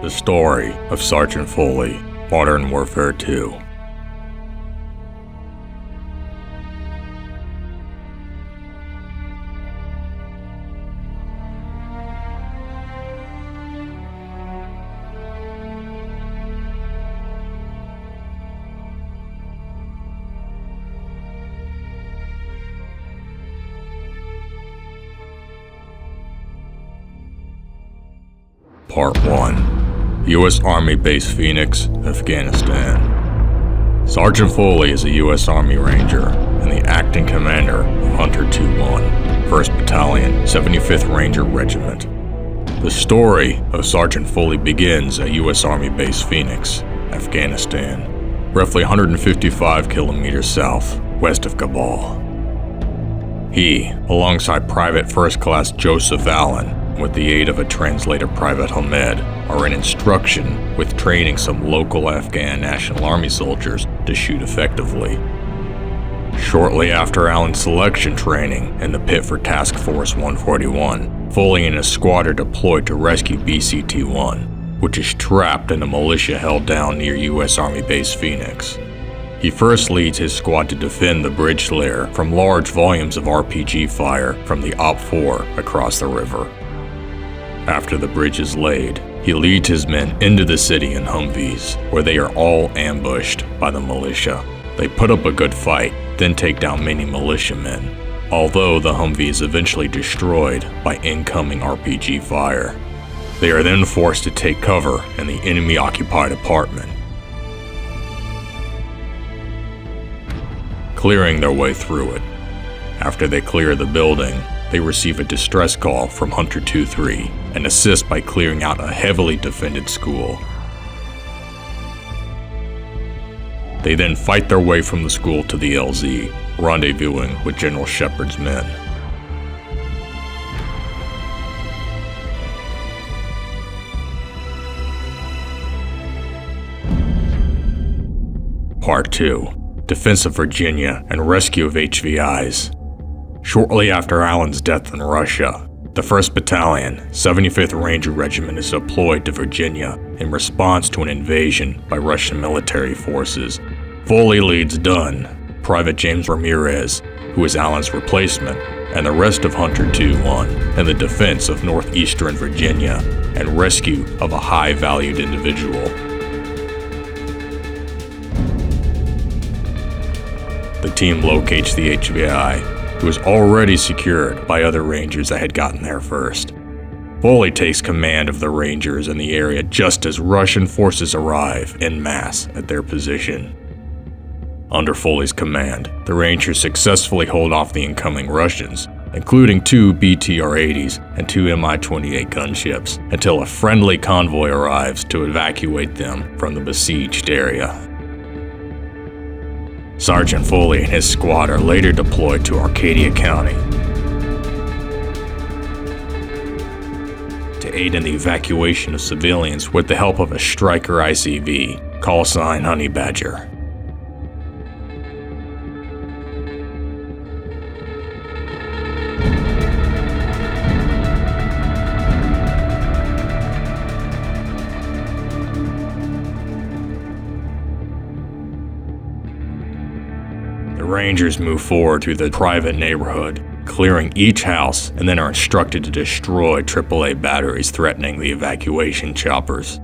The story of Sgt.Foley, Modern Warfare 2. Part 1. U.S. Army Base Phoenix, Afghanistan. Sgt.Foley is a U.S. Army Ranger and the acting commander of Hunter 2-1, 1st Battalion, 75th Ranger Regiment. The story of Sgt.Foley begins at U.S. Army Base Phoenix, Afghanistan, roughly 155 kilometers south, west of Kabul. He, alongside Private First Class Joseph Allen, with the aid of a translator, Private Hamed, are in instruction with training some local Afghan National Army soldiers to shoot effectively. Shortly after Allen's selection training in the pit for Task Force 141, Foley and his squad are deployed to rescue BCT-1, which is trapped in a militia held down near U.S. Army Base Phoenix. He first leads his squad to defend the bridge layer from large volumes of RPG fire from the OP-4 across the river. After the bridge is laid, he leads his men into the city in Humvees, where they are all ambushed by the militia. They put up a good fight, then take down many militiamen, although the Humvee is eventually destroyed by incoming RPG fire. They are then forced to take cover in the enemy-occupied apartment. Clearing their way through it. After they clear the building, they receive a distress call from Hunter 2-3 and assist by clearing out a heavily defended school. They then fight their way from the school to the LZ, rendezvousing with General Shepard's men. Part 2. Defense of Virginia and rescue of H.V.I.s. Shortly after Allen's death in Russia, the 1st Battalion, 75th Ranger Regiment is deployed to Virginia in response to an invasion by Russian military forces. Foley leads Dunn, Private James Ramirez, who is Allen's replacement, and the rest of Hunter 2-1 in the defense of northeastern Virginia and rescue of a high-valued individual. The team locates the H.V.I, who was already secured by other Rangers that had gotten there first. Foley takes command of the Rangers in the area just as Russian forces arrive en masse at their position. Under Foley's command, the Rangers successfully hold off the incoming Russians, including 2 BTR-80s and 2 Mi-28 gunships, until a friendly convoy arrives to evacuate them from the besieged area. Sgt.Foley and his squad are later deployed to Arcadia County to aid in the evacuation of civilians with the help of a Stryker ICV, call sign Honey Badger. The Rangers move forward through the private neighborhood, clearing each house, and then are instructed to destroy AAA batteries threatening the evacuation choppers.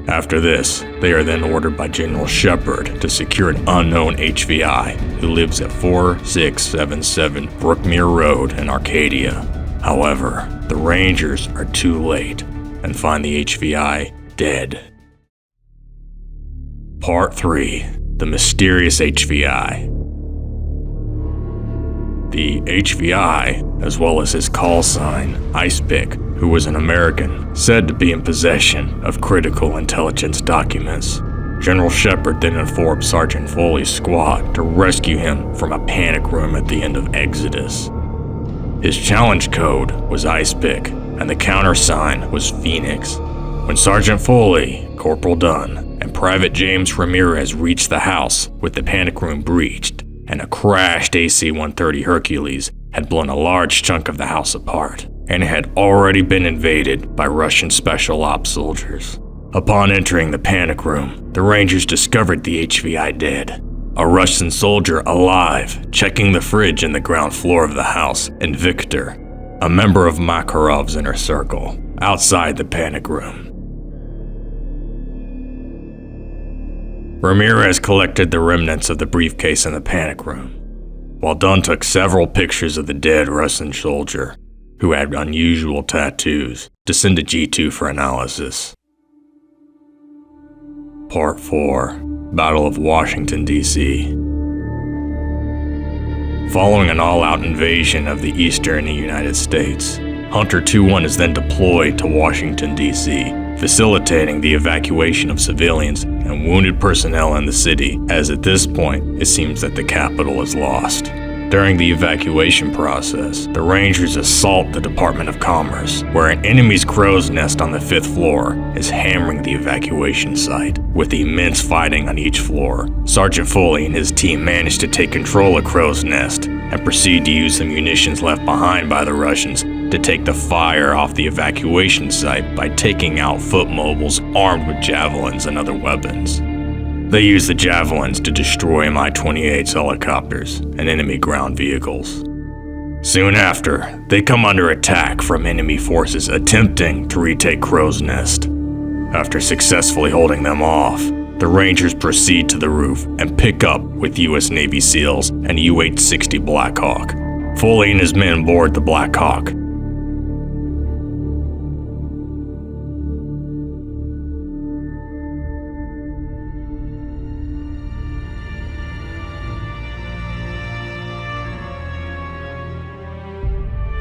After this, they are then ordered by General Shepard to secure an unknown H.V.I. who lives at 4677 Brookmere Road in Arcadia. However, the Rangers are too late and find the H.V.I. dead. Part 3. The Mysterious H.V.I. The H.V.I., as well as his call sign, Icepick, who was an American, said to be in possession of critical intelligence documents. General Shepard then informed Sgt.Foley's squad to rescue him from a panic room at the end of Exodus. His challenge code was Icepick, and the countersign was Phoenix. When Sgt.Foley, Corporal Dunn, and Private James Ramirez reached the house with the panic room breached and a crashed AC-130 Hercules had blown a large chunk of the house apart, and it had already been invaded by Russian special ops soldiers. Upon entering the panic room, the Rangers discovered the HVI dead. A Russian soldier alive, checking the fridge in the ground floor of the house, and Victor, a member of Makarov's inner circle, outside the panic room. Ramirez collected the remnants of the briefcase in the panic room, while Dunn took several pictures of the dead Russian soldier, who had unusual tattoos, to send to G2 for analysis. Part 4. Battle of Washington, D.C. Following an all-out invasion of the eastern United States, Hunter 2-1 is then deployed to Washington, D.C., facilitating the evacuation of civilians and wounded personnel in the city, as at this point, it seems that the capital is lost. During the evacuation process, the Rangers assault the Department of Commerce, where an enemy's crow's nest on the 5th floor is hammering the evacuation site. With immense fighting on each floor, Sgt.Foley and his team manage to take control of Crow's Nest and proceed to use the munitions left behind by the Russians to take the fire off the evacuation site by taking out foot mobiles armed with javelins and other weapons. They use the javelins to destroy Mi-28's helicopters and enemy ground vehicles. Soon after, they come under attack from enemy forces attempting to retake Crow's Nest. After successfully holding them off, the Rangers proceed to the roof and pick up with U.S. Navy SEALs and U-860 Black Hawk. Foley and his men board the Black Hawk.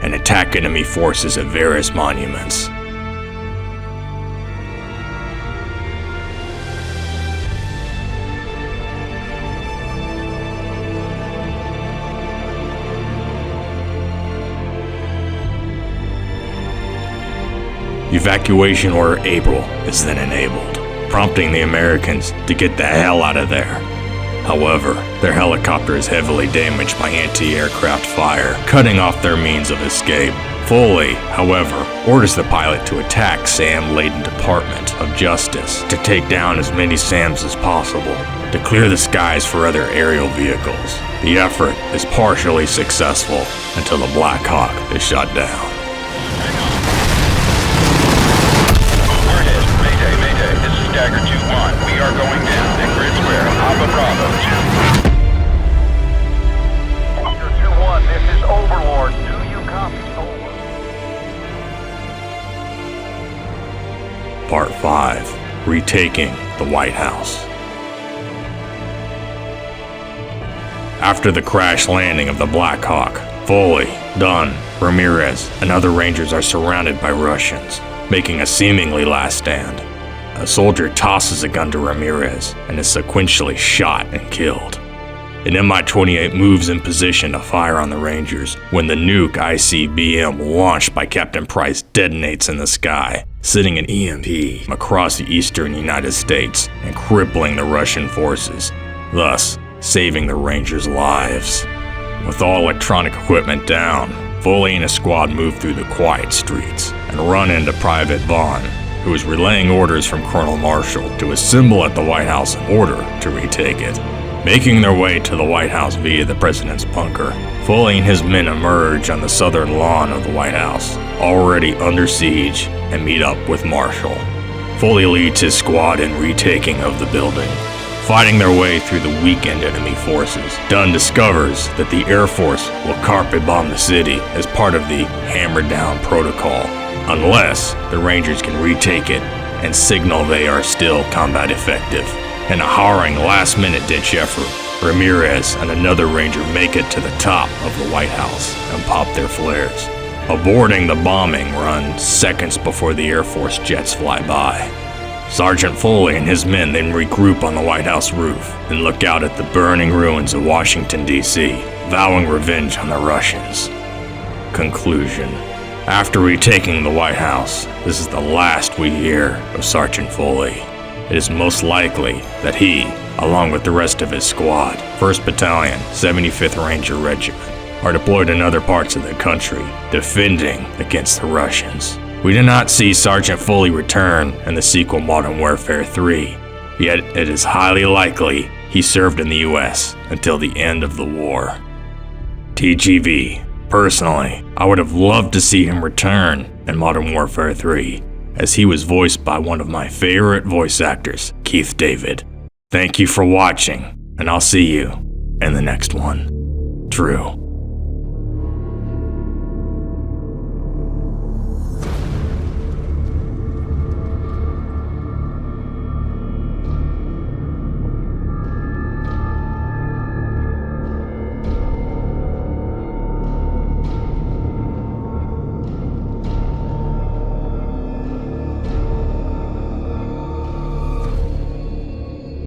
And attack enemy forces at various monuments. Evacuation Order April is then enabled, prompting the Americans to get the hell out of there. However, their helicopter is heavily damaged by anti-aircraft fire, cutting off their means of escape. Foley, however, orders the pilot to attack SAM-laden Department of Justice to take down as many SAMs as possible, to clear the skies for other aerial vehicles. The effort is partially successful until the Black Hawk is shot down. Mayday, this is Dagger 2-1. We are going down at Grid Square, Alpha Bravo 2. Hunter 2-1, this is Overlord. Do you copy? Over. Part 5. Retaking the White House. After the crash landing of the Black Hawk, Foley, Dunn, Ramirez, and other Rangers are surrounded by Russians, making a seemingly last stand. A soldier tosses a gun to Ramirez and is sequentially shot and killed. An Mi-28 moves in position to fire on the Rangers when the nuke ICBM launched by Captain Price detonates in the sky, sending an EMP across the eastern United States and crippling the Russian forces, thus saving the Rangers' lives. With all electronic equipment down, Foley and his squad move through the quiet streets and run into Private Vaughn, who is relaying orders from Colonel Marshall to assemble at the White House in order to retake it. Making their way to the White House via the president's bunker, Foley and his men emerge on the southern lawn of the White House, already under siege, and meet up with Marshall. Foley leads his squad in retaking of the building. Fighting their way through the weakened enemy forces, Dunn discovers that the Air Force will carpet bomb the city as part of the Hammer Down Protocol, unless the Rangers can retake it and signal they are still combat effective. In a harrowing last-minute ditch effort, Ramirez and another Ranger make it to the top of the White House and pop their flares, aborting the bombing run seconds before the Air Force jets fly by. Sgt.Foley and his men then regroup on the White House roof and look out at the burning ruins of Washington, D.C., vowing revenge on the Russians. Conclusion. After retaking the White House, this is the last we hear of Sgt.Foley. It is most likely that he, along with the rest of his squad, 1st Battalion, 75th Ranger Regiment, are deployed in other parts of the country, defending against the Russians. We did not see Sgt. Foley return in the sequel Modern Warfare 3, yet it is highly likely he served in the US until the end of the war. TGV. Personally, I would have loved to see him return in Modern Warfare 3, as he was voiced by one of my favorite voice actors, Keith David. Thank you for watching, and I'll see you in the next one. Drew.